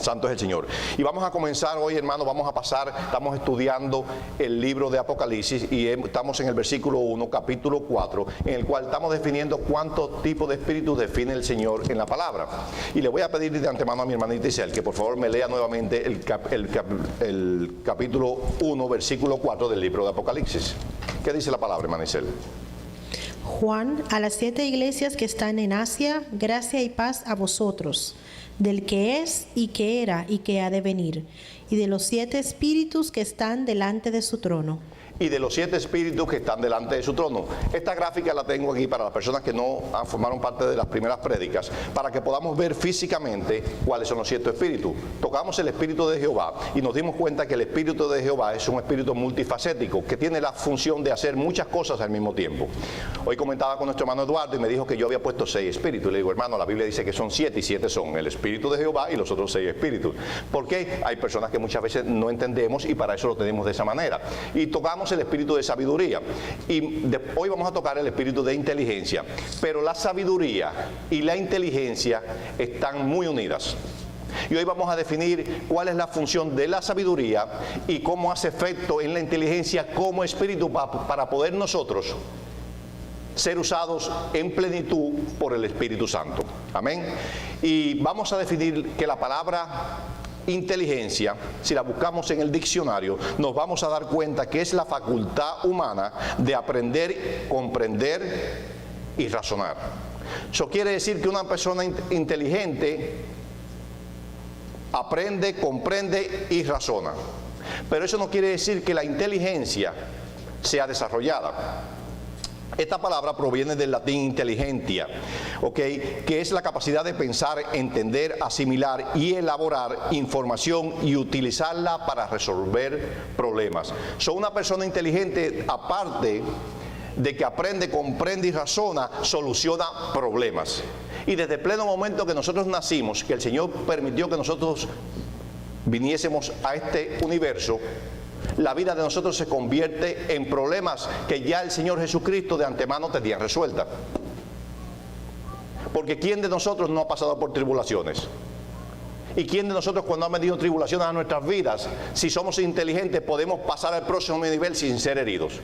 Santo es el Señor. Y vamos a comenzar hoy, hermano, estamos estudiando el libro de Apocalipsis y estamos en el versículo 1, capítulo 4, en el cual estamos definiendo cuántos tipos de espíritus define el Señor en la palabra. Y le voy a pedir de antemano a mi hermanita Isel que por favor me lea nuevamente el capítulo 1, versículo 4 del libro de Apocalipsis. ¿Qué dice la palabra, hermana Isel? Juan, a las 7 iglesias que están en Asia, gracia y paz a vosotros, del que es, y que era, y que ha de venir, y de los 7 espíritus que están delante de su trono. Y de los 7 espíritus que están delante de su trono. Esta gráfica la tengo aquí para las personas que no formaron parte de las primeras prédicas, para que podamos ver físicamente cuáles son los 7 espíritus. Tocamos el espíritu de Jehová y nos dimos cuenta que el espíritu de Jehová es un espíritu multifacético, que tiene la función de hacer muchas cosas al mismo tiempo. Hoy comentaba con nuestro hermano Eduardo y me dijo que yo había puesto 6 espíritus. Le digo, hermano, la Biblia dice que son 7 y 7 son el espíritu de Jehová y los otros 6 espíritus. ¿Por qué? Hay personas que muchas veces no entendemos y para eso lo tenemos de esa manera. Y tocamos el espíritu de sabiduría y hoy vamos a tocar el espíritu de inteligencia, pero la sabiduría y la inteligencia están muy unidas. Y hoy vamos a definir cuál es la función de la sabiduría y cómo hace efecto en la inteligencia como espíritu para poder nosotros ser usados en plenitud por el Espíritu Santo. Amén. Y vamos a definir que la palabra inteligencia, si la buscamos en el diccionario, nos vamos a dar cuenta que es la facultad humana de aprender, comprender y razonar. Eso quiere decir que una persona inteligente aprende, comprende y razona. Pero eso no quiere decir que la inteligencia sea desarrollada. Esta palabra proviene del latín inteligentia, que es la capacidad de pensar, entender, asimilar y elaborar información y utilizarla para resolver problemas. Una persona inteligente, aparte de que aprende, comprende y razona, soluciona problemas. Y desde el pleno momento que nosotros nacimos, que el Señor permitió que nosotros viniésemos a este universo, la vida de nosotros se convierte en problemas que ya el Señor Jesucristo de antemano tenía resuelta. Porque ¿quién de nosotros no ha pasado por tribulaciones? ¿Y quién de nosotros cuando han venido tribulaciones a nuestras vidas, si somos inteligentes, podemos pasar al próximo nivel sin ser heridos?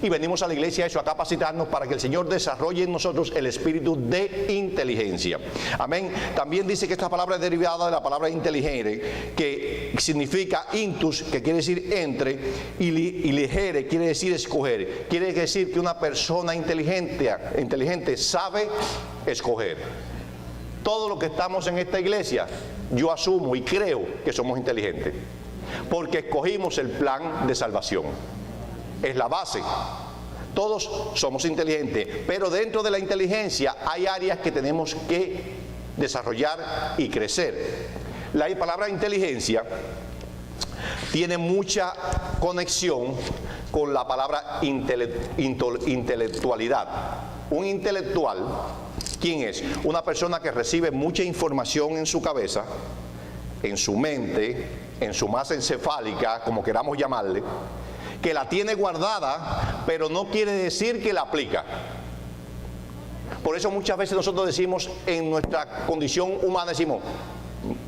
Y venimos a la iglesia a capacitarnos para que el Señor desarrolle en nosotros el espíritu de inteligencia. Amén. También dice que esta palabra es derivada de la palabra intelligere, que significa intus, que quiere decir entre, y ligere quiere decir escoger. Quiere decir que una persona inteligente sabe escoger. Todo lo que estamos en esta iglesia, yo asumo y creo que somos inteligentes, porque escogimos el plan de salvación. Es la base. Todos somos inteligentes, pero dentro de la inteligencia hay áreas que tenemos que desarrollar y crecer. La palabra inteligencia tiene mucha conexión con la palabra intelectualidad. Un intelectual, ¿quién es? Una persona que recibe mucha información en su cabeza, en su mente, en su masa encefálica, como queramos llamarle, que la tiene guardada, pero no quiere decir que la aplica. Por eso muchas veces nosotros decimos, en nuestra condición humana decimos,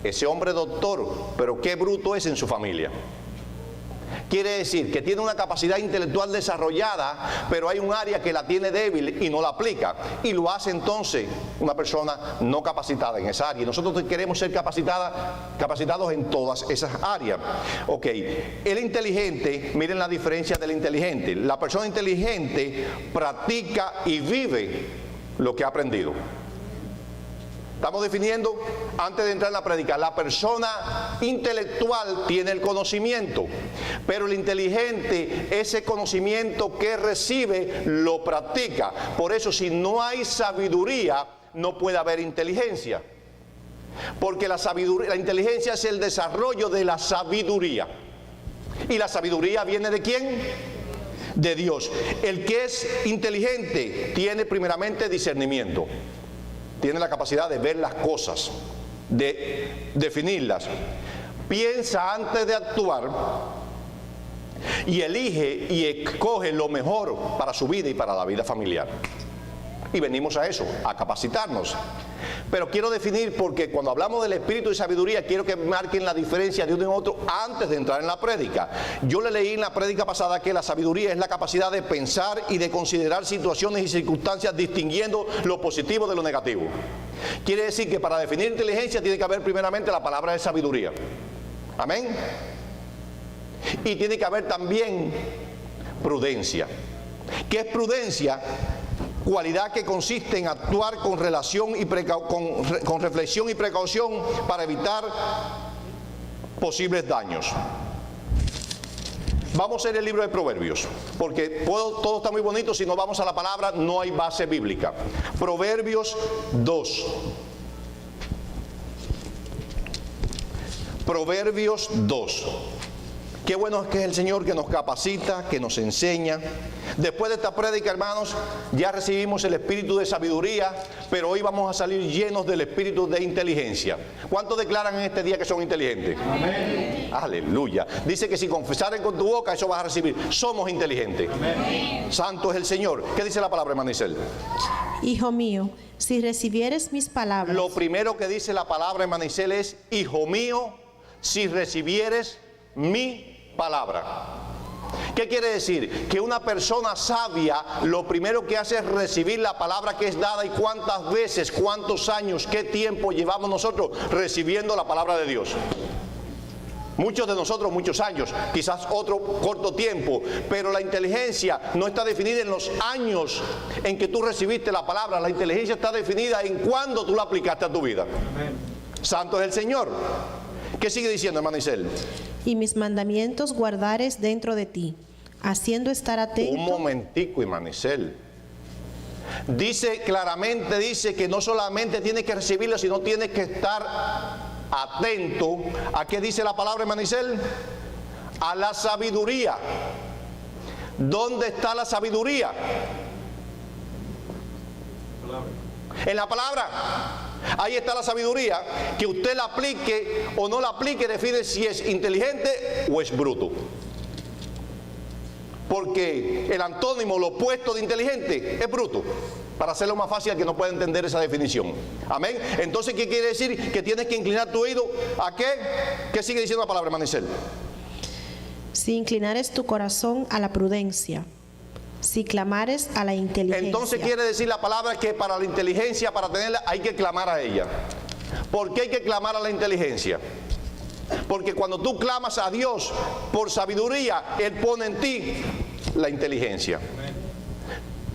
ese hombre doctor, pero qué bruto es en su familia. Quiere decir que tiene una capacidad intelectual desarrollada, pero hay un área que la tiene débil y no la aplica. Y lo hace entonces una persona no capacitada en esa área. Y nosotros queremos ser capacitados en todas esas áreas. El inteligente, miren la diferencia del inteligente. La persona inteligente practica y vive lo que ha aprendido. Estamos definiendo, antes de entrar en la prédica, la persona intelectual tiene el conocimiento, pero el inteligente, ese conocimiento que recibe, lo practica. Por eso, si no hay sabiduría, no puede haber inteligencia. Porque la inteligencia es el desarrollo de la sabiduría. ¿Y la sabiduría viene de quién? De Dios. El que es inteligente tiene primeramente discernimiento. Tiene la capacidad de ver las cosas, de definirlas. Piensa antes de actuar y elige y escoge lo mejor para su vida y para la vida familiar. Y venimos a eso, a capacitarnos. Pero quiero definir, porque cuando hablamos del espíritu de sabiduría, quiero que marquen la diferencia de uno y otro antes de entrar en la prédica. Yo le leí en la prédica pasada que la sabiduría es la capacidad de pensar y de considerar situaciones y circunstancias distinguiendo lo positivo de lo negativo. Quiere decir que para definir inteligencia tiene que haber primeramente la palabra de sabiduría. Amén. Y tiene que haber también prudencia. ¿Qué es prudencia? Cualidad que consiste en actuar con relación y con reflexión y precaución para evitar posibles daños. Vamos a leer el libro de Proverbios, porque todo está muy bonito, si no vamos a la palabra no hay base bíblica. Proverbios 2. Proverbios 2. Qué bueno es que es el Señor que nos capacita, que nos enseña. Después de esta prédica, hermanos, ya recibimos el espíritu de sabiduría, pero hoy vamos a salir llenos del espíritu de inteligencia. ¿Cuántos declaran en este día que son inteligentes? Amén. Aleluya. Dice que si confesaren con tu boca, eso vas a recibir. Somos inteligentes. Amén. Santo es el Señor. ¿Qué dice la palabra, hermano Isel? Hijo mío, si recibieres mis palabras. Lo primero que dice la palabra, hermano Isel, es: hijo mío, si recibieres mi palabra. ¿Qué quiere decir? Que una persona sabia lo primero que hace es recibir la palabra que es dada. ¿Y cuántas veces, cuántos años, qué tiempo llevamos nosotros recibiendo la palabra de Dios? Muchos de nosotros muchos años, quizás otro corto tiempo, pero la inteligencia no está definida en los años en que tú recibiste la palabra. La inteligencia está definida en cuándo tú la aplicaste a tu vida. Amén. Santo es el Señor. ¿Qué sigue diciendo, hermano Isel? Y mis mandamientos guardares dentro de ti, haciendo estar atento. Un momentico, hermano Isel. Dice claramente, dice que no solamente tienes que recibirlo, sino tienes que estar atento. ¿A qué dice la palabra, hermano Isel? A la sabiduría. ¿Dónde está la sabiduría? En la palabra. Ahí está la sabiduría. Que usted la aplique o no la aplique define si es inteligente o es bruto. Porque el antónimo, lo opuesto de inteligente, es bruto. Para hacerlo más fácil al que no pueda entender esa definición. Amén. Entonces, ¿qué quiere decir? Que tienes que inclinar tu oído ¿a qué? ¿Qué sigue diciendo la palabra, hermano Isel? Si inclinares tu corazón a la prudencia, si clamares a la inteligencia. Entonces quiere decir la palabra que para la inteligencia, para tenerla, hay que clamar a ella. ¿Por qué hay que clamar a la inteligencia? Porque cuando tú clamas a Dios por sabiduría, Él pone en ti la inteligencia.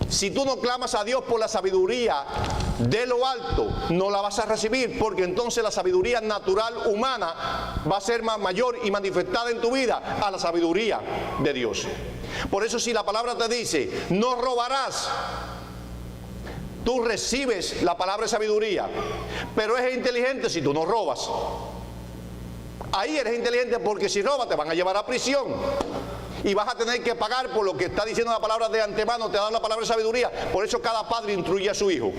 Si tú no clamas a Dios por la sabiduría de lo alto, no la vas a recibir, porque entonces la sabiduría natural humana va a ser más mayor y manifestada en tu vida a la sabiduría de Dios. Por eso, si la palabra te dice no robarás, tú recibes la palabra de sabiduría, pero eres inteligente si tú no robas. Ahí eres inteligente, porque si robas te van a llevar a prisión y vas a tener que pagar por lo que está diciendo la palabra de antemano. Te da la palabra de sabiduría. Por eso cada padre instruye a su hijo.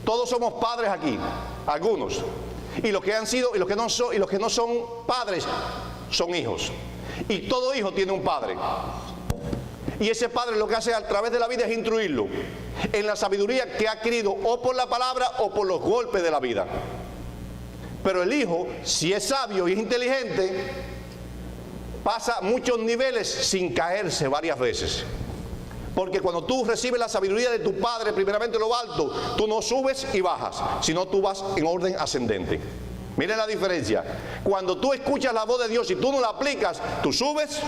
Todos somos padres aquí, algunos, y los que han sido y los que no son padres son hijos. Y todo hijo tiene un padre. Y ese padre lo que hace a través de la vida es instruirlo en la sabiduría que ha adquirido o por la palabra o por los golpes de la vida. Pero el hijo, si es sabio y es inteligente, pasa muchos niveles sin caerse varias veces. Porque cuando tú recibes la sabiduría de tu padre, primeramente lo alto, tú no subes y bajas, sino tú vas en orden ascendente. Miren la diferencia. Cuando tú escuchas la voz de Dios y tú no la aplicas, tú subes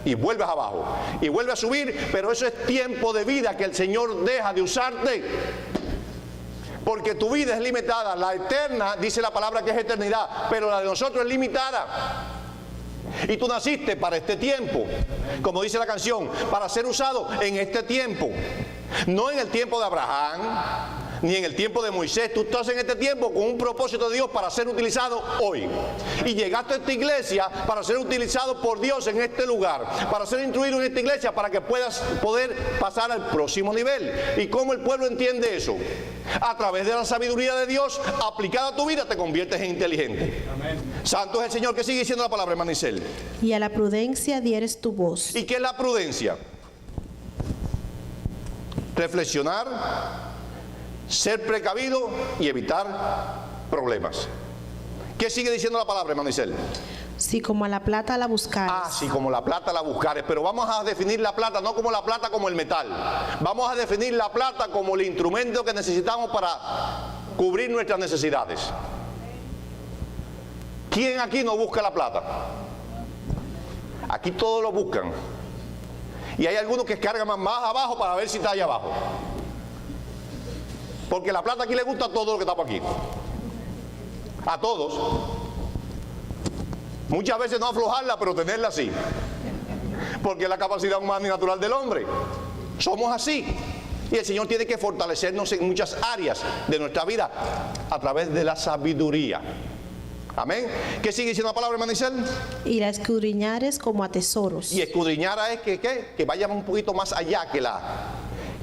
y vuelves abajo. Y vuelves a subir, pero eso es tiempo de vida que el Señor deja de usarte. Porque tu vida es limitada. La eterna, dice la palabra que es eternidad, pero la de nosotros es limitada. Y tú naciste para este tiempo, como dice la canción, para ser usado en este tiempo. No en el tiempo de Abraham, ni en el tiempo de Moisés. Tú estás en este tiempo con un propósito de Dios para ser utilizado hoy. Y llegaste a esta iglesia para ser utilizado por Dios en este lugar, para ser instruido en esta iglesia, para que puedas poder pasar al próximo nivel. ¿Y cómo el pueblo entiende eso? A través de la sabiduría de Dios aplicada a tu vida te conviertes en inteligente. Amén. Santo es el Señor. Que sigue diciendo la palabra, hermano Isel. Y a la prudencia dieres tu voz. ¿Y qué es la prudencia? Reflexionar, ser precavido y evitar problemas. ¿Qué sigue diciendo la palabra, hermano Isel? Si como a la plata la buscares. Sí, como la plata la buscares. Pero vamos a definir la plata, no como la plata como el metal. Vamos a definir la plata como el instrumento que necesitamos para cubrir nuestras necesidades. ¿Quién aquí no busca la plata? Aquí todos lo buscan. Y hay algunos que cargan más abajo para ver si está allá abajo. Porque la plata aquí le gusta a todos los que estamos aquí. A todos. Muchas veces no aflojarla, pero tenerla así. Porque es la capacidad humana y natural del hombre. Somos así. Y el Señor tiene que fortalecernos en muchas áreas de nuestra vida a través de la sabiduría. Amén. ¿Qué sigue diciendo la palabra, hermano Isel? Y la escudriñares como a tesoros. Y escudriñar es que vayas un poquito más allá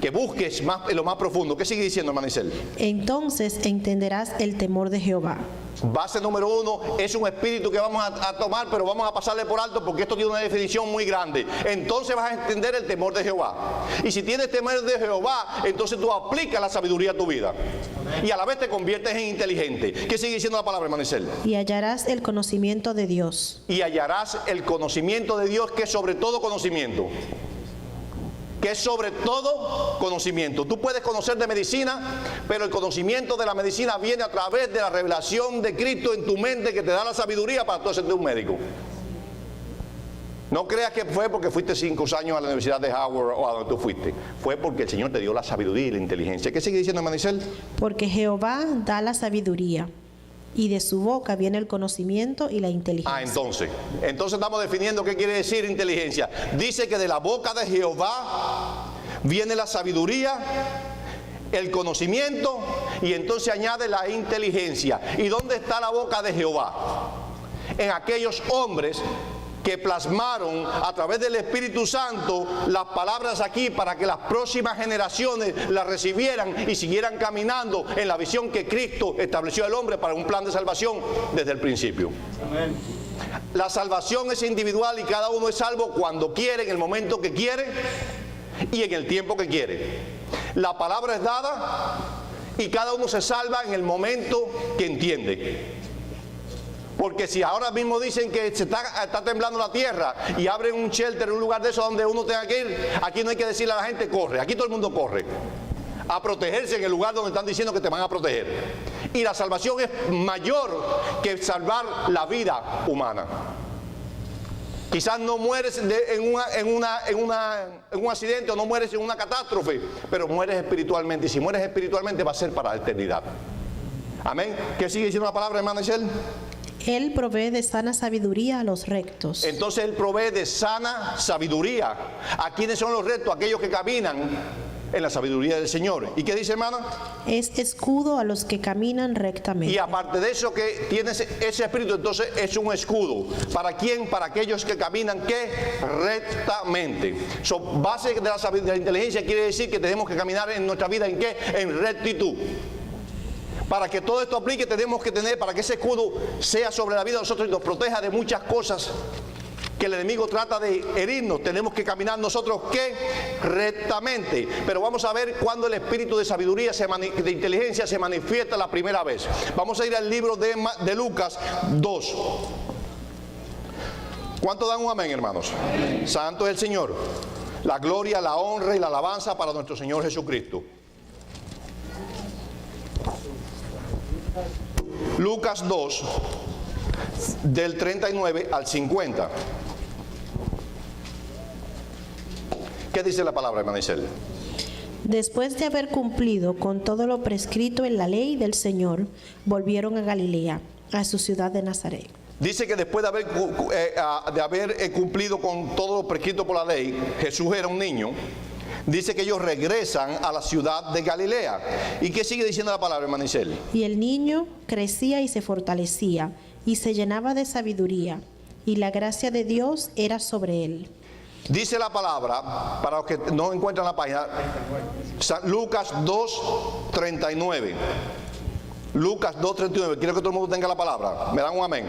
que busques más en lo más profundo. ¿Qué sigue diciendo, hermano Isel? Entonces entenderás el temor de Jehová. Base número 1 es un espíritu que vamos a tomar, pero vamos a pasarle por alto porque esto tiene una definición muy grande. Entonces vas a entender el temor de Jehová. Y si tienes temor de Jehová, entonces tú aplicas la sabiduría a tu vida. Y a la vez te conviertes en inteligente. ¿Qué sigue diciendo la palabra, hermano Isel? Y hallarás el conocimiento de Dios. Y hallarás el conocimiento de Dios, que es sobre todo conocimiento. Que es sobre todo conocimiento. Tú puedes conocer de medicina, pero el conocimiento de la medicina viene a través de la revelación de Cristo en tu mente, que te da la sabiduría para tú hacerte un médico. No creas que fue porque fuiste 5 años a la Universidad de Howard o a donde tú fuiste. Fue porque el Señor te dio la sabiduría y la inteligencia. ¿Qué sigue diciendo, hermano Isel? Porque Jehová da la sabiduría, y de su boca viene el conocimiento y la inteligencia. Entonces estamos definiendo qué quiere decir inteligencia. Dice que de la boca de Jehová viene la sabiduría, el conocimiento, y entonces añade la inteligencia. ¿Y dónde está la boca de Jehová? En aquellos hombres que plasmaron a través del Espíritu Santo las palabras aquí para que las próximas generaciones las recibieran y siguieran caminando en la visión que Cristo estableció al hombre para un plan de salvación desde el principio. Amén. La salvación es individual y cada uno es salvo cuando quiere, en el momento que quiere y en el tiempo que quiere. La palabra es dada y cada uno se salva en el momento que entiende. Porque si ahora mismo dicen que está temblando la tierra y abren un shelter, un lugar de eso donde uno tenga que ir, aquí no hay que decirle a la gente corre, aquí todo el mundo corre a protegerse en el lugar donde están diciendo que te van a proteger. Y la salvación es mayor que salvar la vida humana. Quizás no mueres en un accidente o no mueres en una catástrofe, pero mueres espiritualmente. Y si mueres espiritualmente va a ser para la eternidad. Amén. ¿Qué sigue diciendo la palabra, hermana Michelle? Él provee de sana sabiduría a los rectos. Entonces Él provee de sana sabiduría. ¿A quiénes son los rectos? Aquellos que caminan en la sabiduría del Señor. ¿Y qué dice, hermana? Es escudo a los que caminan rectamente. Y aparte de eso que tiene ese espíritu, entonces es un escudo. ¿Para quién? Para aquellos que caminan, ¿qué? Rectamente. Base de la inteligencia quiere decir que tenemos que caminar en nuestra vida, ¿en qué? En rectitud. Para que todo esto aplique tenemos que tener, para que ese escudo sea sobre la vida de nosotros y nos proteja de muchas cosas que el enemigo trata de herirnos, tenemos que caminar nosotros ¿qué? Rectamente. Pero vamos a ver cuándo el espíritu de sabiduría, de inteligencia se manifiesta la primera vez. Vamos a ir al libro de Lucas 2. ¿Cuánto dan un amén, hermanos? Amén. Santo es el Señor. La gloria, la honra y la alabanza para nuestro Señor Jesucristo. Lucas 2, del 39 al 50. ¿Qué dice la palabra, hermana Isel? Después de haber cumplido con todo lo prescrito en la ley del Señor, volvieron a Galilea, a su ciudad de Nazaret. Dice que después de haber cumplido con todo lo prescrito por la ley, Jesús era un niño. Dice que ellos regresan a la ciudad de Galilea. ¿Y qué sigue diciendo la palabra, hermana Isel? Y el niño crecía y se fortalecía, y se llenaba de sabiduría, y la gracia de Dios era sobre él. Dice la palabra, para los que no encuentran la página, Lucas 2:39. Lucas 2:39. Quiero que todo el mundo tenga la palabra. ¿Me dan un amén?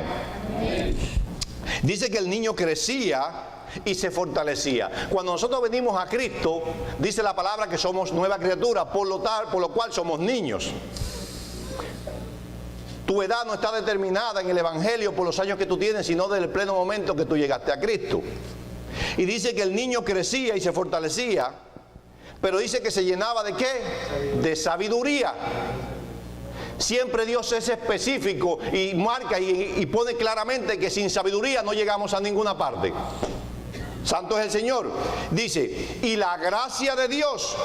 Dice que el niño crecía y se fortalecía. Cuando nosotros venimos a Cristo, dice la palabra que somos nueva criatura, por lo cual somos niños. Tu edad no está determinada en el Evangelio por los años que tú tienes, sino desde el pleno momento que tú llegaste a Cristo. Y dice que el niño crecía y se fortalecía, pero dice que se llenaba ¿de qué? De sabiduría. Siempre Dios es específico y marca y pone claramente que sin sabiduría no llegamos a ninguna parte. Santo es el Señor. Dice, y la gracia de Dios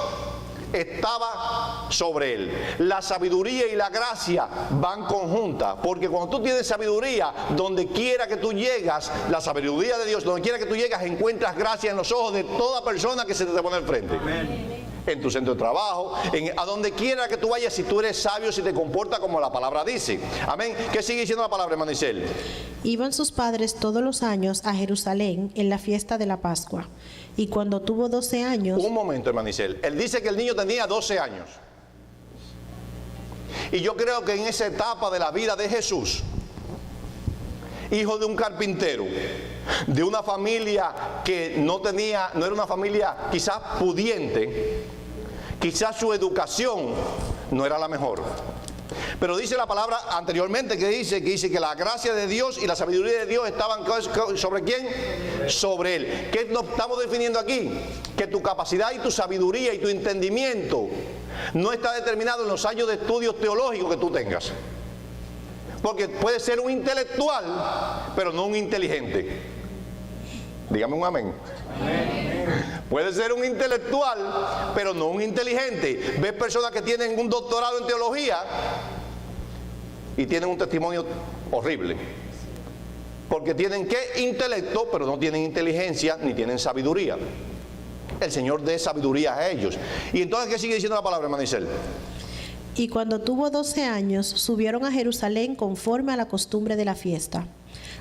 estaba sobre él. La sabiduría y la gracia van conjuntas, porque cuando tú tienes sabiduría, donde quiera que tú llegas, la sabiduría de Dios, donde quiera que tú llegas, encuentras gracia en los ojos de toda persona que se te pone al frente. Amén. En tu centro de trabajo, a donde quiera que tú vayas, si tú eres sabio, si te comportas como la palabra dice. Amén. ¿Qué sigue diciendo la palabra, hermano Isel? Iban sus padres todos los años a Jerusalén en la fiesta de la Pascua. Y cuando tuvo 12 años... Un momento, hermano Isel. Él dice que el niño tenía 12 años. Y yo creo que en esa etapa de la vida de Jesús, hijo de un carpintero, de una familia que no era una familia quizás pudiente, quizás su educación no era la mejor. Pero dice la palabra anteriormente que dice que la gracia de Dios y la sabiduría de Dios estaban ¿sobre quién? Sobre él. ¿Qué nos estamos definiendo aquí? Que tu capacidad y tu sabiduría y tu entendimiento no está determinado en los años de estudios teológicos que tú tengas. Porque puede ser un intelectual, pero no un inteligente. Dígame un amén. Puede ser un intelectual, pero no un inteligente. Ves personas que tienen un doctorado en teología y tienen un testimonio horrible. Porque tienen ¿qué? Intelecto, pero no tienen inteligencia ni tienen sabiduría. El Señor dé sabiduría a ellos. Y entonces, ¿qué sigue diciendo la palabra, hermano Isel? Y cuando tuvo 12 años, subieron a Jerusalén conforme a la costumbre de la fiesta.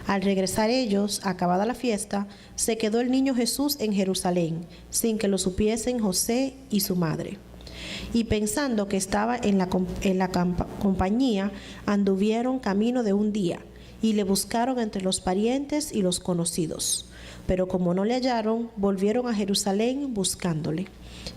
Al regresar ellos, acabada la fiesta, se quedó el niño Jesús en Jerusalén, sin que lo supiesen José y su madre. Y pensando que estaba en la compañía, anduvieron camino de un día, y le buscaron entre los parientes y los conocidos. Pero como no le hallaron, volvieron a Jerusalén buscándole.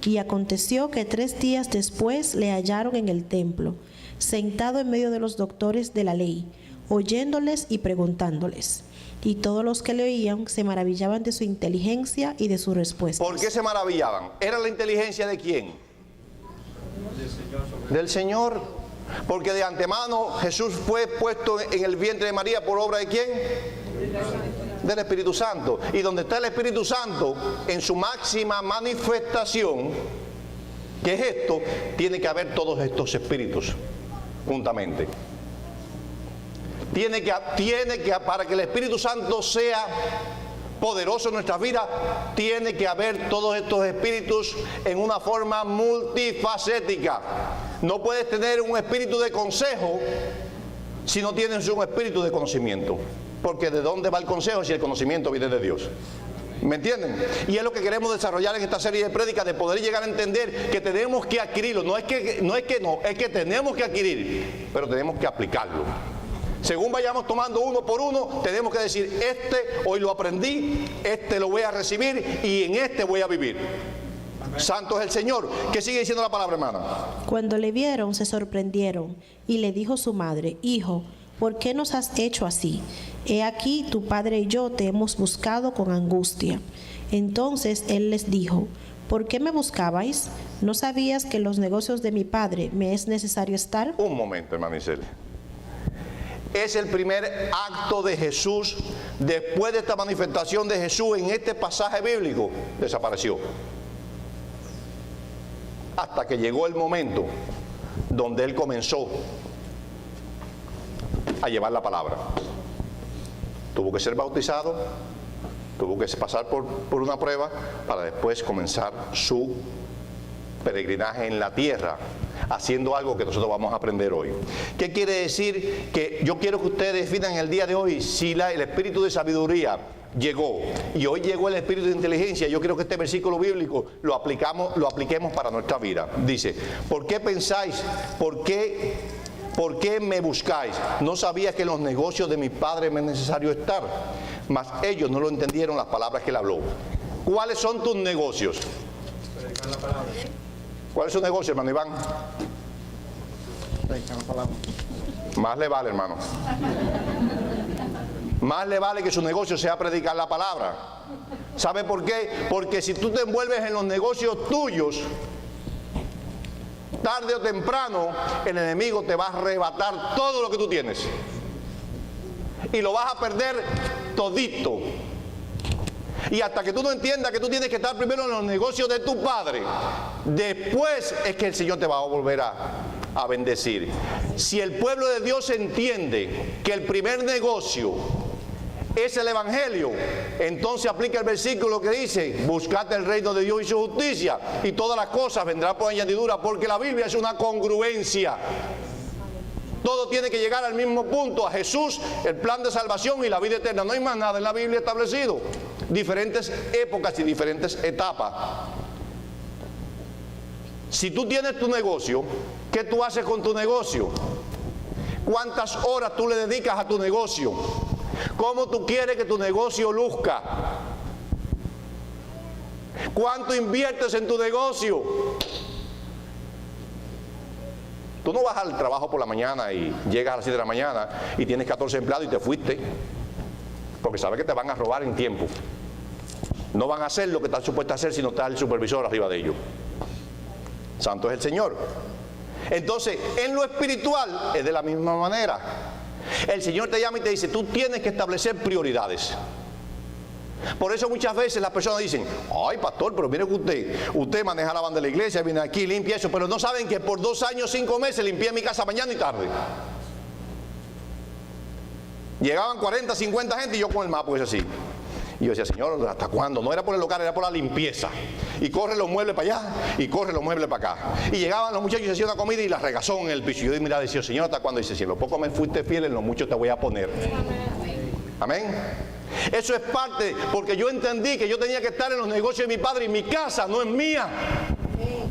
Y aconteció que 3 días después le hallaron en el templo, sentado en medio de los doctores de la ley, oyéndoles y preguntándoles. Y todos los que le oían se maravillaban de su inteligencia y de sus respuestas. ¿Por qué se maravillaban? ¿Era la inteligencia de quién? Del Señor. Porque de antemano Jesús fue puesto en el vientre de María por obra de quién? Del Espíritu Santo. Y donde está el Espíritu Santo, en su máxima manifestación, que es esto, tiene que haber todos estos espíritus juntamente. Tiene que, para que el Espíritu Santo sea poderoso en nuestras vidas, tiene que haber todos estos espíritus en una forma multifacética. No puedes tener un espíritu de consejo si no tienes un espíritu de conocimiento. Porque ¿de dónde va el consejo si el conocimiento viene de Dios? ¿Me entienden? Y es lo que queremos desarrollar en esta serie de prédicas, de poder llegar a entender que tenemos que adquirirlo. Es que tenemos que adquirir, pero tenemos que aplicarlo. Según vayamos tomando uno por uno, tenemos que decir, hoy lo aprendí, lo voy a recibir y en voy a vivir. Amén. Santo es el Señor. ¿Qué sigue diciendo la palabra, hermana? Cuando le vieron, se sorprendieron, y le dijo su madre: Hijo, ¿por qué nos has hecho así? He aquí, tu padre y yo te hemos buscado con angustia. Entonces él les dijo: ¿por qué me buscabais? ¿No sabías que en los negocios de mi padre me es necesario estar? Un momento, hermano Isel. Es el primer acto de Jesús después de esta manifestación de Jesús en este pasaje bíblico. Desapareció. Hasta que llegó el momento donde él comenzó a llevar la palabra. Tuvo que ser bautizado, tuvo que pasar por una prueba para después comenzar su peregrinaje en la tierra, haciendo algo que nosotros vamos a aprender hoy. ¿Qué quiere decir? Que yo quiero que ustedes definan el día de hoy si el espíritu de sabiduría llegó y hoy llegó el espíritu de inteligencia. Yo quiero que este versículo bíblico lo apliquemos para nuestra vida. Dice: ¿por qué pensáis? ¿Por qué me buscáis? ¿No sabía que en los negocios de mi padre me es necesario estar? mas ellos no lo entendieron las palabras que él habló. ¿Cuáles son tus negocios? Predicar la palabra. ¿Cuál es su negocio, hermano Iván? Predicar la palabra. Más le vale, hermano. Más le vale que su negocio sea predicar la palabra. ¿Sabe por qué? Porque si tú te envuelves en los negocios tuyos, tarde o temprano, el enemigo te va a arrebatar todo lo que tú tienes. Y lo vas a perder todito. Y hasta que tú no entiendas que tú tienes que estar primero en los negocios de tu padre, después es que el Señor te va a volver a bendecir. Si el pueblo de Dios entiende que el primer negocio es el Evangelio, entonces aplica el versículo que dice: buscad el reino de Dios y su justicia, y todas las cosas vendrán por añadidura, porque la Biblia es una congruencia. Todo tiene que llegar al mismo punto, a Jesús, el plan de salvación y la vida eterna. No hay más nada en la Biblia establecido. Diferentes épocas y diferentes etapas. Si tú tienes tu negocio, ¿qué tú haces con tu negocio? ¿Cuántas horas tú le dedicas a tu negocio? ¿Cómo tú quieres que tu negocio luzca? ¿Cuánto inviertes en tu negocio? Tú no vas al trabajo por la mañana y llegas a las 7 de la mañana y tienes 14 empleados y te fuiste, porque sabes que te van a robar en tiempo. No van a hacer lo que están supuestos a hacer si no está el supervisor arriba de ellos. Santo es el Señor. Entonces, en lo espiritual es de la misma manera. El Señor te llama y te dice: tú tienes que establecer prioridades. Por eso muchas veces las personas dicen: ay, pastor, pero mire que usted maneja la banda de la iglesia, viene aquí, limpia eso, pero no saben que por 2 años, 5 meses limpié mi casa mañana y tarde. Llegaban 40, 50 gente y yo con el mapa es así. Y yo decía: Señor, ¿hasta cuándo? No era por el local, era por la limpieza. Y corre los muebles para allá y corre los muebles para acá. Y llegaban los muchachos y hacían una comida y la regazón en el piso. Y yo miraba y decía: Señor, ¿hasta cuándo? Y dice: si en lo poco me fuiste fiel, en lo mucho te voy a poner. Amén. Eso es parte, porque yo entendí que yo tenía que estar en los negocios de mi padre, y mi casa no es mía.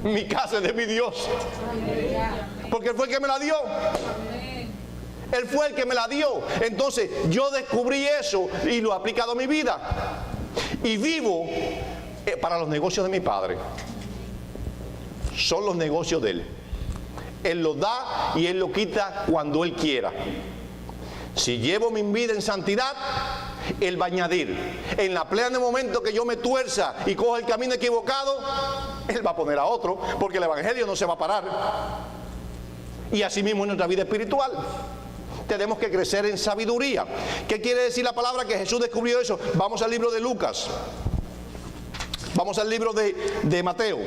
Mi casa es de mi Dios. Porque Él fue el que me la dio. Él fue el que me la dio. Entonces yo descubrí eso y lo he aplicado a mi vida. Y vivo para los negocios de mi padre. Son los negocios de Él. Él los da y Él lo quita cuando Él quiera. Si llevo mi vida en santidad, Él va a añadir. En la plena de momento que yo me tuerza y cojo el camino equivocado, Él va a poner a otro, porque el Evangelio no se va a parar. Y así mismo en nuestra vida espiritual tenemos que crecer en sabiduría. ¿Qué quiere decir la palabra? Que Jesús descubrió eso. Vamos al libro de Lucas. Vamos al libro de Mateo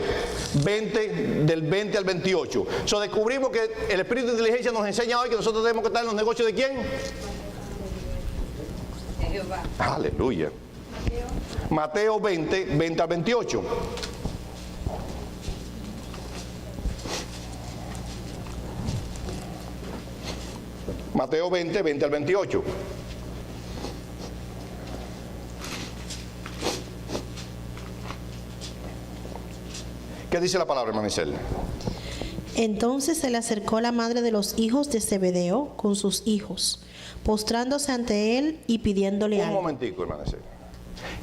20, del 20 al 28. Descubrimos que el Espíritu de Inteligencia nos enseña hoy que nosotros tenemos que estar en los negocios ¿de quién? De Jehová. Aleluya. Mateo 20, 20 al 28. Mateo 20, 20 al 28. ¿Qué dice la palabra, hermano Isel? Entonces se le acercó la madre de los hijos de Zebedeo con sus hijos, postrándose ante él y pidiéndole algo. Un momentico, hermano Isel.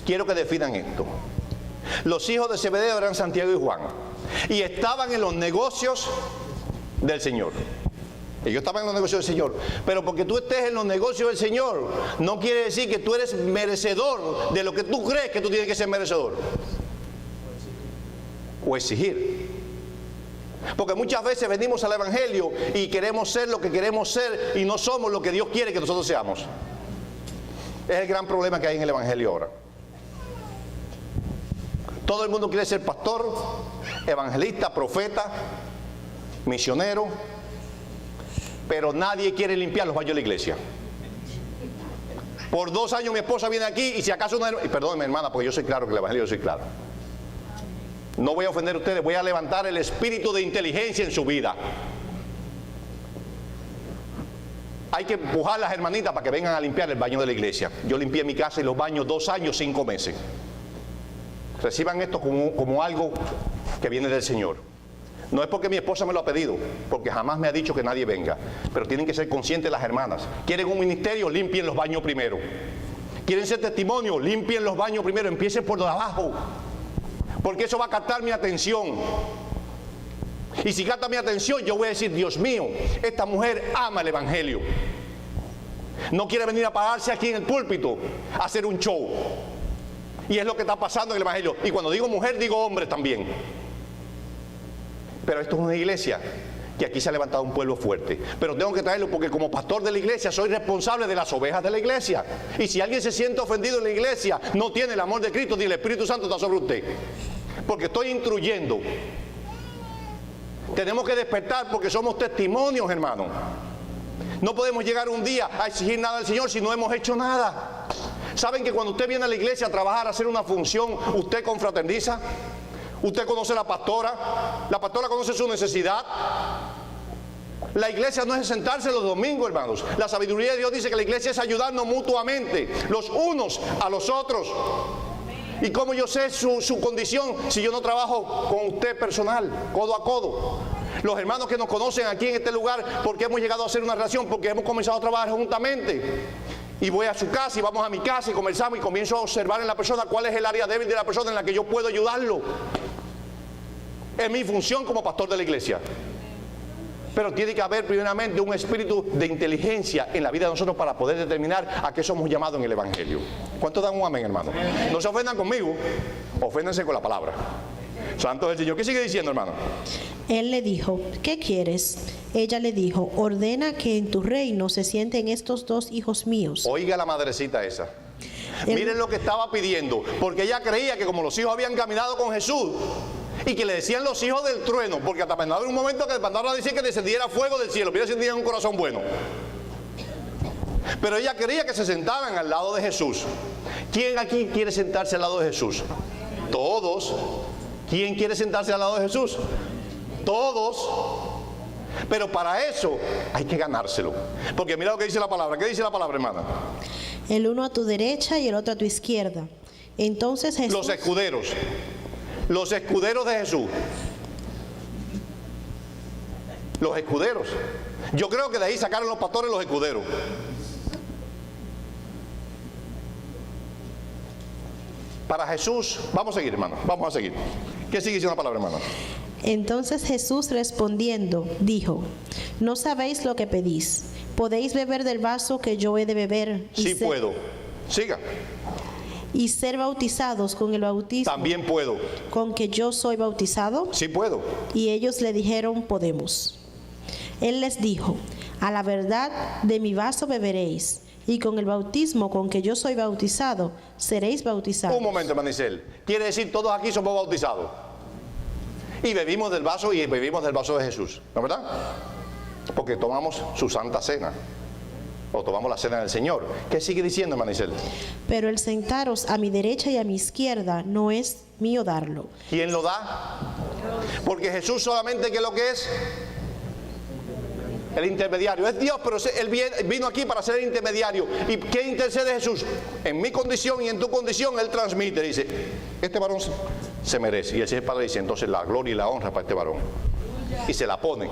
Quiero que definan esto. Los hijos de Zebedeo eran Santiago y Juan, y estaban en los negocios del Señor. Ellos estaban en los negocios del Señor. Pero porque tú estés en los negocios del Señor, no quiere decir que tú eres merecedor de lo que tú crees que tú tienes que ser merecedor. O exigir. Porque muchas veces venimos al Evangelio y queremos ser lo que queremos ser y no somos lo que Dios quiere que nosotros seamos. Es el gran problema que hay en el Evangelio ahora. Todo el mundo quiere ser pastor, evangelista, profeta, misionero, pero nadie quiere limpiar los baños de la iglesia. Por 2 años mi esposa viene aquí y si acaso y perdónenme, hermana, porque yo soy claro que el Evangelio yo soy claro. No voy a ofender a ustedes, voy a levantar el espíritu de inteligencia en su vida. Hay que empujar a las hermanitas para que vengan a limpiar el baño de la iglesia. Yo limpié mi casa y los baños 2 años, 5 meses. Reciban esto como algo que viene del Señor. No es porque mi esposa me lo ha pedido, porque jamás me ha dicho que nadie venga. Pero tienen que ser conscientes las hermanas. ¿Quieren un ministerio? Limpien los baños primero. quieren ser testimonio, limpien los baños primero, empiecen por abajo, porque eso va a captar mi atención. Y si capta mi atención, yo voy a decir, Dios mío, esta mujer ama el evangelio. No quiere venir a pararse aquí en el púlpito a hacer un show. Y es lo que está pasando en el evangelio. Y cuando digo mujer, digo hombre también. Pero esto es una iglesia que aquí se ha levantado un pueblo fuerte. Pero tengo que traerlo porque como pastor de la iglesia soy responsable de las ovejas de la iglesia. Y si alguien se siente ofendido en la iglesia, no tiene el amor de Cristo, ni el Espíritu Santo está sobre usted. Porque estoy instruyendo. Tenemos que despertar porque somos testimonios, hermano. No podemos llegar un día a exigir nada al Señor si no hemos hecho nada. ¿Saben que cuando usted viene a la iglesia a trabajar, a hacer una función, usted confraterniza? Usted conoce a la pastora conoce su necesidad. La iglesia no es sentarse los domingos, hermanos. La sabiduría de Dios dice que la iglesia es ayudarnos mutuamente, los unos a los otros. ¿Y cómo yo sé su condición si yo no trabajo con usted personal, codo a codo? Los hermanos que nos conocen aquí en este lugar, porque hemos llegado a hacer una relación, porque hemos comenzado a trabajar juntamente. Y voy a su casa y vamos a mi casa y conversamos y comienzo a observar en la persona cuál es el área débil de la persona en la que yo puedo ayudarlo. Es mi función como pastor de la iglesia. Pero tiene que haber primeramente un espíritu de inteligencia en la vida de nosotros para poder determinar a qué somos llamados en el evangelio. ¿Cuántos dan un amén, hermano? No se ofendan conmigo, oféndense con la palabra. Santo es el Señor. ¿Qué sigue diciendo, hermano? Él le dijo, ¿qué quieres? Ella le dijo, ordena que en tu reino se sienten estos dos hijos míos. Oiga la madrecita esa. Miren lo que estaba pidiendo, porque ella creía que como los hijos habían caminado con Jesús y que le decían los hijos del trueno, porque hasta mandaba en un momento que mandaron a decir que descendiera fuego del cielo, pero ella sentía un corazón bueno. Pero ella quería que se sentaran al lado de Jesús. ¿Quién aquí quiere sentarse al lado de Jesús? Todos. ¿Quién quiere sentarse al lado de Jesús? Todos. Pero para eso hay que ganárselo. Porque mira lo que dice la palabra. ¿Qué dice la palabra, hermana? El uno a tu derecha y el otro a tu izquierda. Entonces Jesús... Los escuderos. Los escuderos de Jesús. Los escuderos. Yo creo que de ahí sacaron los pastores los escuderos. Para Jesús, vamos a seguir, hermano, vamos a seguir. ¿Qué sigue diciendo la palabra, hermano? Entonces Jesús respondiendo, dijo, no sabéis lo que pedís. ¿Podéis beber del vaso que yo he de beber? Sí puedo. Siga. ¿Y ser bautizados con el bautismo? También puedo. ¿Con que yo soy bautizado? Sí puedo. Y ellos le dijeron, podemos. Él les dijo, a la verdad de mi vaso beberéis, y con el bautismo con que yo soy bautizado, seréis bautizados. Un momento, Manicel. Quiere decir, todos aquí somos bautizados. Y bebimos del vaso de Jesús, ¿no es verdad? Porque tomamos su santa cena. O tomamos la cena del Señor. ¿Qué sigue diciendo, Manicel? Pero el sentaros a mi derecha y a mi izquierda no es mío darlo. ¿Quién lo da? Porque Jesús solamente, ¿qué es lo que es? El intermediario. Es Dios, pero Él vino aquí para ser el intermediario. ¿Y qué intercede Jesús? En mi condición y en tu condición, Él transmite. Dice, este varón se merece. Y el Señor Padre dice, entonces la gloria y la honra para este varón. Y se la pone.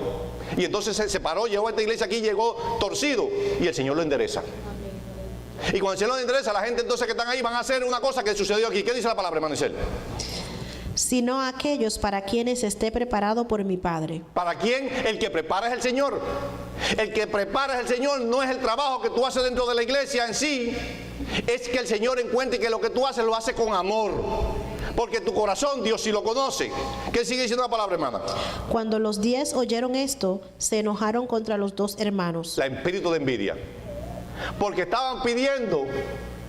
Y entonces se paró, llegó a esta iglesia aquí, llegó torcido. Y el Señor lo endereza. Y cuando el Señor lo endereza, la gente entonces que están ahí van a hacer una cosa que sucedió aquí. ¿Qué dice la palabra, hermano Isel? Sino aquellos para quienes esté preparado por mi Padre. ¿Para quién? El que prepara es el Señor. El que prepara es el Señor. No es el trabajo que tú haces dentro de la iglesia en sí. Es que el Señor encuentre que lo que tú haces lo hace con amor. Porque tu corazón Dios sí lo conoce. ¿Qué sigue diciendo la palabra, hermana? Cuando los 10 oyeron esto, se enojaron contra los dos hermanos. El espíritu de envidia. Porque estaban pidiendo,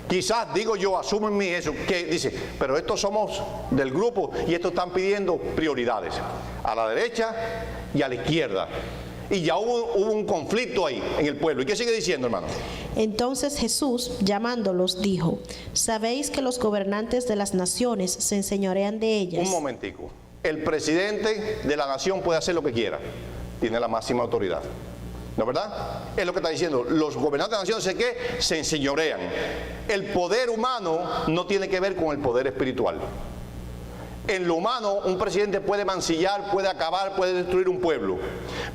quizás, digo yo, asumo en mí eso, que dice, pero estos somos del grupo y estos están pidiendo prioridades. A la derecha y a la izquierda. Y ya hubo un conflicto ahí en el pueblo. ¿Y qué sigue diciendo, hermano? Entonces Jesús, llamándolos, dijo, ¿sabéis que los gobernantes de las naciones se enseñorean de ellas? Un momentico. El presidente de la nación puede hacer lo que quiera. Tiene la máxima autoridad. ¿No es verdad? Es lo que está diciendo. Los gobernantes de la nación, sé que se enseñorean. El poder humano no tiene que ver con el poder espiritual. En lo humano, un presidente puede mancillar, puede acabar, puede destruir un pueblo.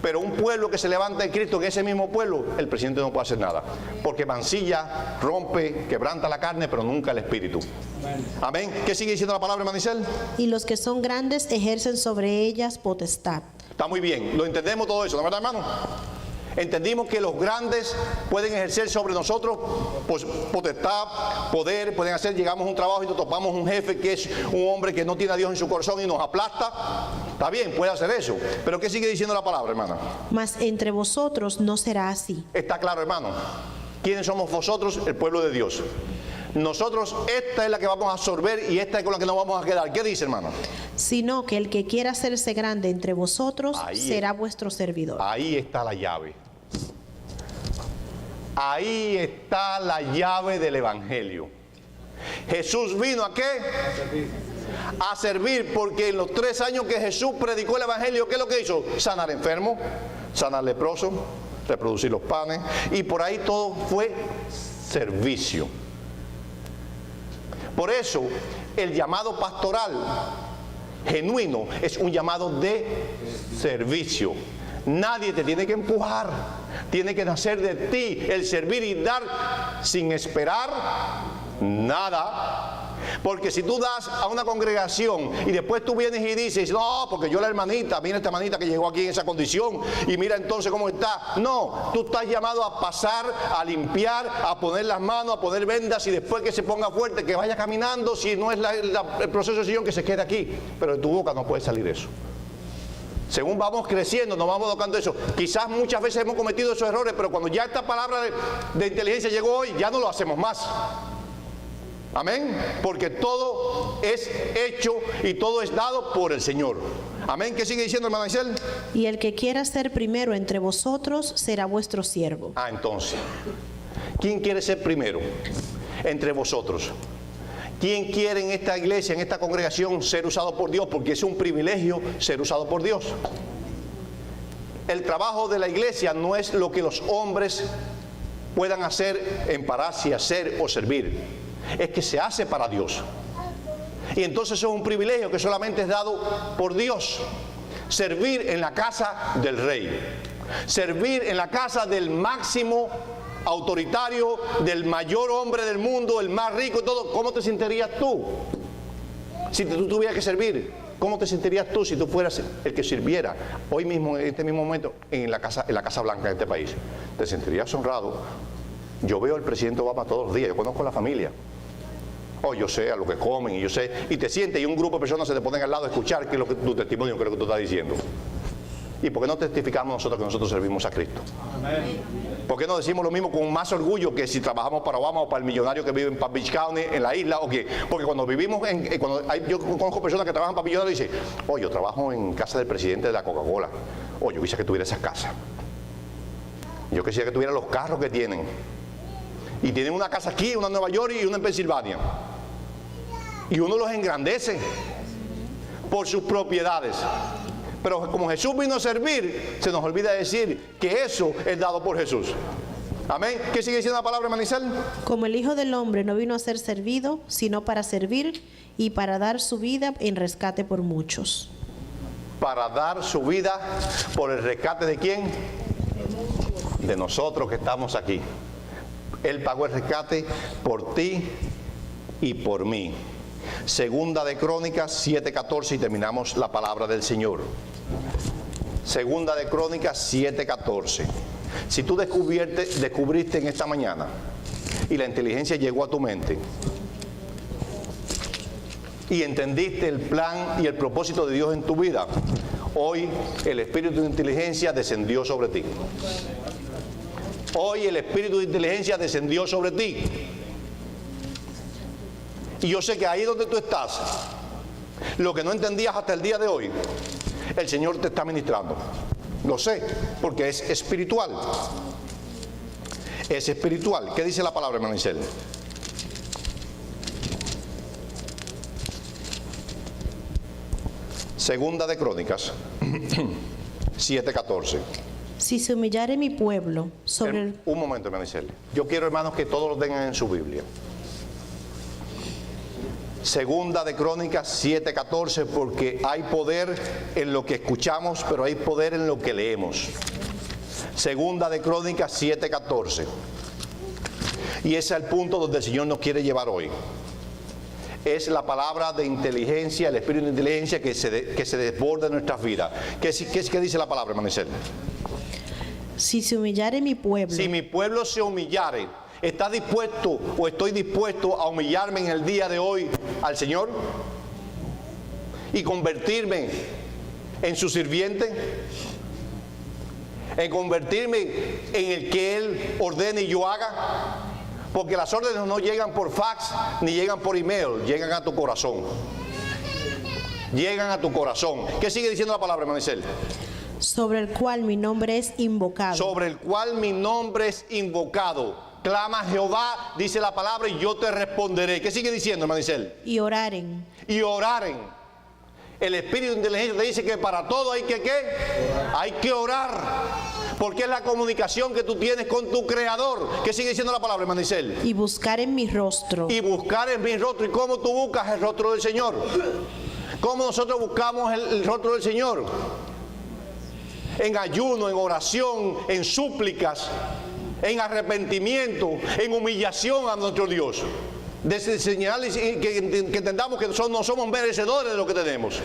Pero un pueblo que se levanta en Cristo, en ese mismo pueblo, el presidente no puede hacer nada. Porque mancilla, rompe, quebranta la carne, pero nunca el espíritu. Amén. ¿Qué sigue diciendo la palabra, Manicel? Y los que son grandes ejercen sobre ellas potestad. Está muy bien, lo entendemos todo eso, ¿no es verdad, hermano? Entendimos que los grandes pueden ejercer sobre nosotros pues, potestad, poder, pueden hacer, llegamos a un trabajo y nos topamos un jefe que es un hombre que no tiene a Dios en su corazón y nos aplasta. Está bien, puede hacer eso. Pero ¿qué sigue diciendo la palabra, hermana? Mas entre vosotros no será así. Está claro, hermano. ¿Quiénes somos vosotros? El pueblo de Dios. Nosotros, esta es la que vamos a absorber y esta es con la que nos vamos a quedar. ¿Qué dice, hermano? Sino que el que quiera hacerse grande entre vosotros Ahí será vuestro servidor. Ahí está la llave. Ahí está la llave del evangelio. Jesús vino ¿a qué? A servir, porque en los 3 años que Jesús predicó el evangelio, ¿qué es lo que hizo? Sanar enfermos, sanar leprosos, reproducir los panes, y por ahí todo fue servicio. Por eso el llamado pastoral genuino es un llamado de servicio. Nadie te tiene que empujar, tiene que nacer de ti el servir y dar sin esperar nada. Porque si tú das a una congregación y después tú vienes y dices, no, porque yo la hermanita, mira esta hermanita que llegó aquí en esa condición y mira entonces cómo está. No, tú estás llamado a pasar, a limpiar, a poner las manos, a poner vendas y después que se ponga fuerte, que vaya caminando, si no es el proceso de Señor, que se quede aquí. Pero de tu boca no puede salir eso. Según vamos creciendo, nos vamos tocando eso. Quizás muchas veces hemos cometido esos errores, pero cuando ya esta palabra de inteligencia llegó hoy, ya no lo hacemos más. Amén. Porque todo es hecho y todo es dado por el Señor. Amén. ¿Qué sigue diciendo, hermana Isel? Y el que quiera ser primero entre vosotros será vuestro siervo. Entonces, ¿quién quiere ser primero entre vosotros? ¿Quién quiere en esta iglesia, en esta congregación, ser usado por Dios? Porque es un privilegio ser usado por Dios. El trabajo de la iglesia no es lo que los hombres puedan hacer en pararse, hacer o servir. Es que se hace para Dios. Y entonces eso es un privilegio que solamente es dado por Dios. Servir en la casa del rey. Servir en la casa del máximo autoritario, del mayor hombre del mundo, el más rico y todo. ¿Cómo te sentirías tú si tú tuvieras que servir? ¿Cómo te sentirías tú si tú fueras el que sirviera hoy mismo, en este mismo momento, en la Casa Blanca de este país? ¿Te sentirías honrado? Yo veo al presidente Obama todos los días, yo conozco a la familia. Yo sé a lo que comen y yo sé, y te sientes y un grupo de personas se te ponen al lado a escuchar qué es lo que tu testimonio, qué es lo que tú estás diciendo. ¿Y por qué no testificamos nosotros que nosotros servimos a Cristo? Amén. ¿Por qué no decimos lo mismo con más orgullo que si trabajamos para Obama o para el millonario que vive en Palm Beach County, en la isla? ¿O qué? Porque cuando vivimos, yo conozco personas que trabajan para millonarios y dicen, yo trabajo en casa del presidente de la Coca-Cola. Yo quisiera que tuviera esas casas. Yo quisiera que tuviera los carros que tienen. Y tienen una casa aquí, una en Nueva York y una en Pensilvania. Y uno los engrandece por sus propiedades. Pero como Jesús vino a servir, se nos olvida decir que eso es dado por Jesús. Amén. ¿Qué sigue diciendo la palabra, Manicel? Como el Hijo del Hombre no vino a ser servido, sino para servir y para dar su vida en rescate por muchos. Para dar su vida por el rescate ¿de quién? De nosotros que estamos aquí. Él pagó el rescate por ti y por mí. Segunda de Crónicas 7:14 y terminamos la palabra del Señor. Segunda de Crónicas 7:14. Si tú descubriste en esta mañana y la inteligencia llegó a tu mente y entendiste el plan y el propósito de Dios en tu vida, hoy el espíritu de inteligencia descendió sobre ti. Hoy el espíritu de inteligencia descendió sobre ti. Y yo sé que ahí donde tú estás, lo que no entendías hasta el día de hoy, el Señor te está ministrando. Lo sé, porque es espiritual. Es espiritual. ¿Qué dice la palabra, hermano Isel? Segunda de Crónicas 7:14. Si se humillare mi pueblo sobre el... Un momento, hermano Isel. Yo quiero, hermanos, que todos lo tengan en su Biblia. Segunda de Crónicas 7:14, porque hay poder en lo que escuchamos, pero hay poder en lo que leemos. Segunda de Crónicas 7:14. Y ese es el punto donde el Señor nos quiere llevar hoy. Es la palabra de inteligencia, el espíritu de inteligencia que se desborda en nuestras vidas. ¿Qué dice la palabra, hermano Isel? Si se humillare mi pueblo. Si mi pueblo se humillare, ¿está dispuesto o estoy dispuesto a humillarme en el día de hoy al Señor? Y convertirme en su sirviente. En convertirme en el que Él ordene y yo haga. Porque las órdenes no llegan por fax ni llegan por email, llegan a tu corazón. Llegan a tu corazón. ¿Qué sigue diciendo la palabra, hermano Isel? Sobre el cual mi nombre es invocado. Sobre el cual mi nombre es invocado. Clama a Jehová, dice la palabra, y yo te responderé. ¿Qué sigue diciendo, hermano Isel? Y oraren. Y oraren. El espíritu de inteligencia te dice que para todo hay que ¿qué? Hay que orar. Porque es la comunicación que tú tienes con tu Creador. ¿Qué sigue diciendo la palabra, hermano Isel? Y buscar en mi rostro. Y buscar en mi rostro. ¿Y cómo tú buscas el rostro del Señor? ¿Cómo nosotros buscamos el rostro del Señor? En ayuno, en oración, en súplicas, en arrepentimiento, en humillación a nuestro Dios. De señalarles que entendamos que no somos merecedores de lo que tenemos.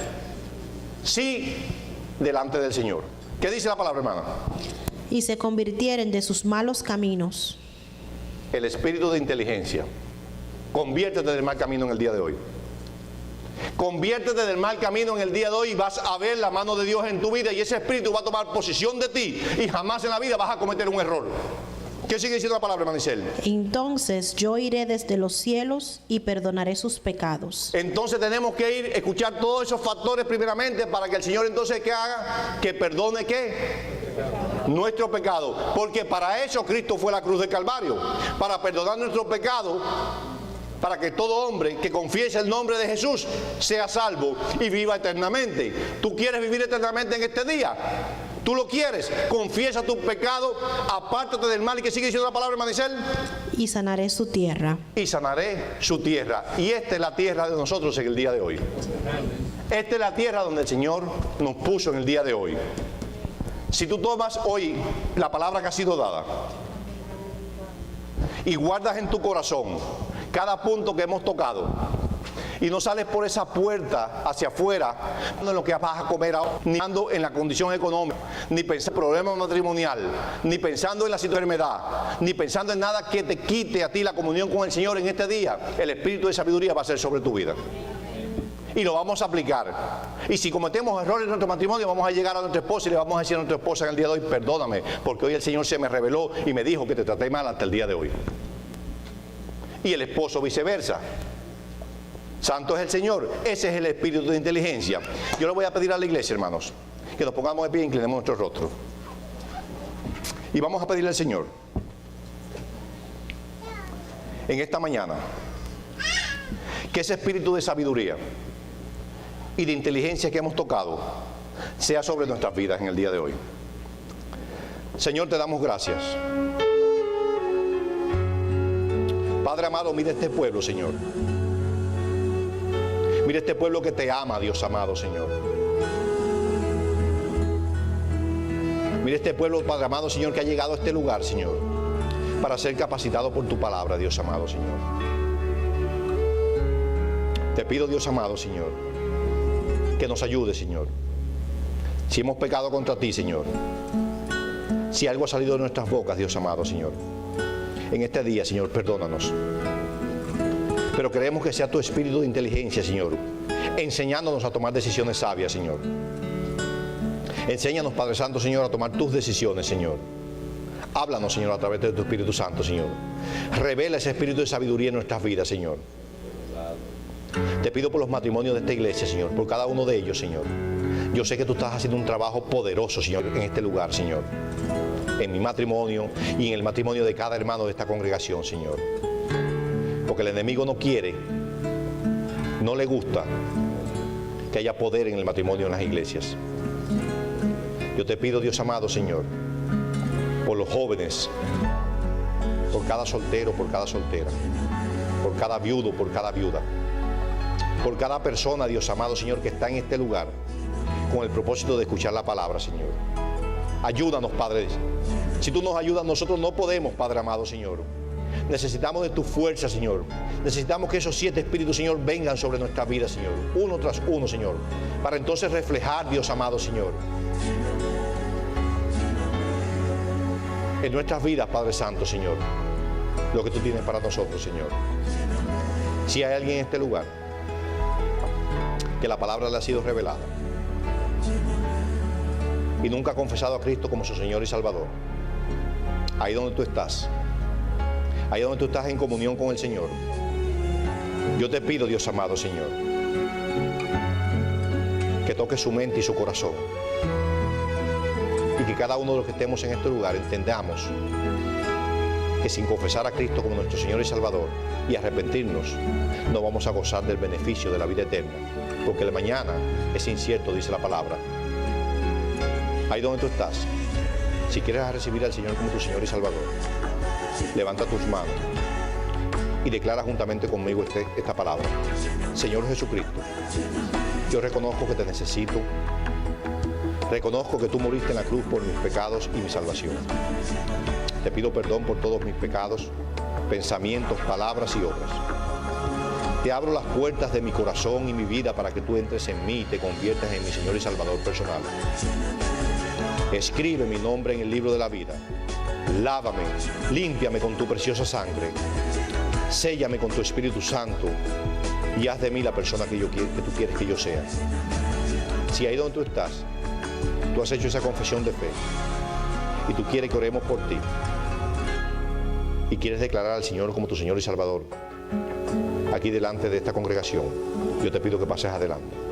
Sí, delante del Señor. ¿Qué dice la palabra, hermana? Y se convirtieren de sus malos caminos. El espíritu de inteligencia. Conviértete del mal camino en el día de hoy. Conviértete del mal camino en el día de hoy y vas a ver la mano de Dios en tu vida y ese espíritu va a tomar posesión de ti y jamás en la vida vas a cometer un error. ¿Qué sigue diciendo la palabra, hermano Isel? Entonces yo iré desde los cielos y perdonaré sus pecados. Entonces tenemos que ir, escuchar todos esos factores primeramente para que el Señor entonces ¿qué haga? Que perdone ¿qué? Nuestro pecado. Porque para eso Cristo fue a la cruz del Calvario. Para perdonar nuestro pecado. Para que todo hombre que confiese el nombre de Jesús sea salvo y viva eternamente. ¿Tú quieres vivir eternamente en este día? ¿Tú lo quieres? Confiesa tu pecado, apártate del mal. ¿Y qué sigue diciendo la palabra, hermano Isel? Y sanaré su tierra. Y sanaré su tierra. Y esta es la tierra de nosotros en el día de hoy. Esta es la tierra donde el Señor nos puso en el día de hoy. Si tú tomas hoy la palabra que ha sido dada y guardas en tu corazón cada punto que hemos tocado y no sales por esa puerta hacia afuera en lo que vas a comer ahora, ni pensando en la condición económica, ni pensando en el problema matrimonial, ni pensando en la enfermedad, ni pensando en nada que te quite a ti la comunión con el Señor en este día, el espíritu de sabiduría va a ser sobre tu vida. Y lo vamos a aplicar. Y si cometemos errores en nuestro matrimonio, vamos a llegar a nuestra esposa y le vamos a decir a nuestra esposa en el día de hoy, perdóname, porque hoy el Señor se me reveló y me dijo que te traté mal hasta el día de hoy. Y el esposo viceversa. Santo es el Señor. Ese es el espíritu de inteligencia. Yo le voy a pedir a la iglesia, hermanos, que nos pongamos de pie e inclinemos nuestro rostro. Y vamos a pedirle al Señor en esta mañana que ese espíritu de sabiduría y de inteligencia que hemos tocado sea sobre nuestras vidas en el día de hoy. Señor, te damos gracias. Padre amado, mira este pueblo, Señor. Mira este pueblo que te ama, Dios amado, Señor. Mira este pueblo, Padre amado, Señor, que ha llegado a este lugar, Señor, para ser capacitado por tu palabra, Dios amado, Señor. Te pido, Dios amado, Señor, que nos ayude, Señor. Si hemos pecado contra ti, Señor, si algo ha salido de nuestras bocas, Dios amado, Señor, en este día, Señor, perdónanos. Pero queremos que sea tu espíritu de inteligencia, Señor, enseñándonos a tomar decisiones sabias, Señor. Enséñanos, Padre Santo, Señor, a tomar tus decisiones, Señor. Háblanos, Señor, a través de tu Espíritu Santo, Señor. Revela ese espíritu de sabiduría en nuestras vidas, Señor. Te pido por los matrimonios de esta iglesia, Señor, por cada uno de ellos, Señor. Yo sé que tú estás haciendo un trabajo poderoso, Señor, en este lugar, Señor. En mi matrimonio y en el matrimonio de cada hermano de esta congregación, Señor. Porque el enemigo no quiere, no le gusta que haya poder en el matrimonio en las iglesias. Yo te pido, Dios amado, Señor, por los jóvenes, por cada soltero, por cada soltera, por cada viudo, por cada viuda. por cada persona, Dios amado, Señor, que está en este lugar con el propósito de escuchar la palabra, Señor. Ayúdanos, Padre. Si tú nos ayudas, nosotros no podemos, Padre amado, Señor. Necesitamos de tu fuerza, Señor. Necesitamos que esos 7 espíritus, Señor, vengan sobre nuestra vida, Señor. Uno tras uno, Señor. Para entonces reflejar, Dios amado, Señor, en nuestras vidas, Padre Santo, Señor, lo que tú tienes para nosotros, Señor. Si hay alguien en este lugar que la palabra le ha sido revelada y nunca ha confesado a Cristo como su Señor y Salvador, ahí donde tú estás, ahí donde tú estás en comunión con el Señor, yo te pido, Dios amado, Señor, que toques su mente y su corazón, y que cada uno de los que estemos en este lugar entendamos que sin confesar a Cristo como nuestro Señor y Salvador y arrepentirnos, no vamos a gozar del beneficio de la vida eterna, porque el mañana es incierto, dice la palabra. Ahí donde tú estás, si quieres recibir al Señor como tu Señor y Salvador, levanta tus manos y declara juntamente conmigo esta palabra. Señor Jesucristo, yo reconozco que te necesito. Reconozco que tú moriste en la cruz por mis pecados y mi salvación. Te pido perdón por todos mis pecados, pensamientos, palabras y obras. Te abro las puertas de mi corazón y mi vida para que tú entres en mí y te conviertas en mi Señor y Salvador personal. Escribe mi nombre en el libro de la vida. Lávame, límpiame con tu preciosa sangre. Séllame con tu Espíritu Santo y haz de mí la persona que tú quieres que yo sea. Si ahí donde tú estás, tú has hecho esa confesión de fe y tú quieres que oremos por ti y quieres declarar al Señor como tu Señor y Salvador, aquí delante de esta congregación, yo te pido que pases adelante.